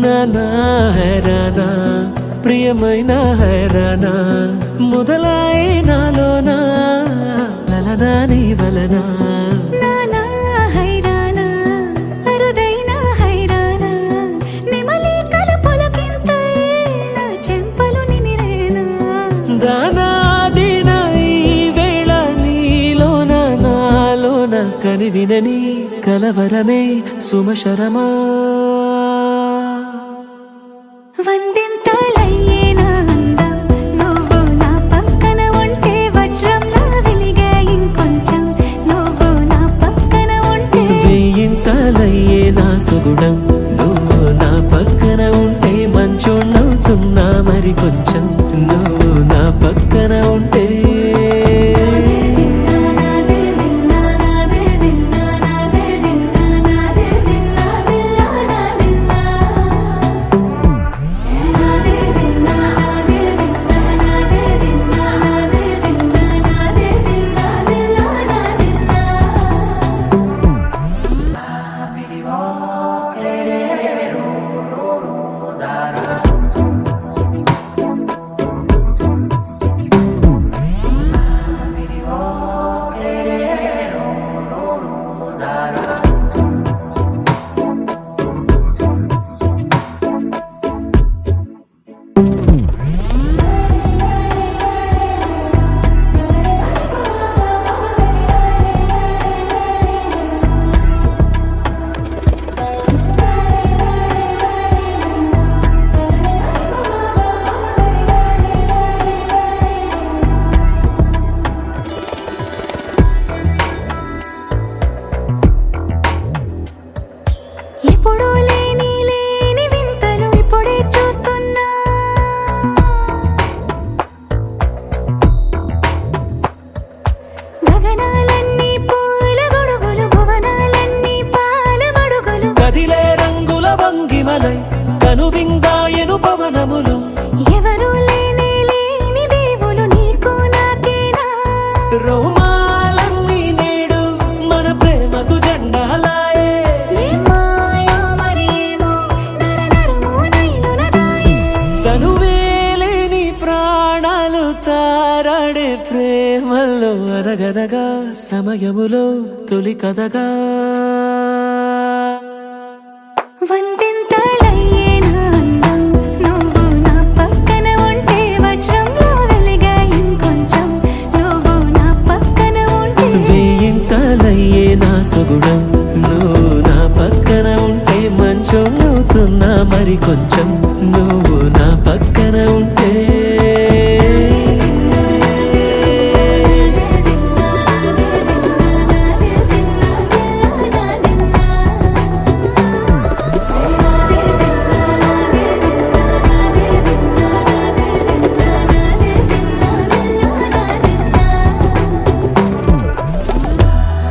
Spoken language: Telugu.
నానా హైరానా ప్రియమైన హైరానా మొదలాయి నాలోనా లలనా నీ వలనా నానా హైరానా అరుదైన హైరానా నిమలి కలుపులకింతై నా చెంపలు నిమిరేనా దానా దీనా ఈ వేళ నీలోన నాలోన కనివినని కలవరమే సుమశరమా వందింతలయ్యేనా అందం నువ్వు నా పక్కన ఉంటే వజ్రంలా వెలిగే ఇంకొంచెం నువ్వు నా పక్కన ఉంటే వేయింతలయ్యే నా సుగుణం నువ్వు నా పక్కన ఉంటే మంచోళ్ళవుతున్నా మరి కొంచెం నువ్వు నా పక్కన ఉంటే ఎప్పుడూ లేని వింతలు ఇప్పుడే చూస్తున్నా గగనాలన్నీ పూల గొడుగులు భువనాలన్నీ పాల గొడుగులు కదిలే రంగుల భంగిమలై కనువిందాయను పవనములు ఎవరూ లేని దేవులు నీకు నాకేనా రోమాలన్నీ నేడు మన ప్రేమకు జెండాలాయే మాయో మరేమో నరనరమో నైలునదాయే తనువేలేని ప్రాణాలు తారాడే ప్రేమల్లో అరగనగా సమయములో తొలి కథగా వందింతలయ్యేనా అందం నువ్వు నా పక్కన ఉంటే వజ్రంలా వెలిగే ఇంకొంచెం నువ్వు నా పక్కన ఉంటే వేయింతలయ్యే నా సుగుణం నువ్వు నా పక్కన ఉంటే మంచోళ్ళవుతున్నా మరి కొంచెం నువ్వు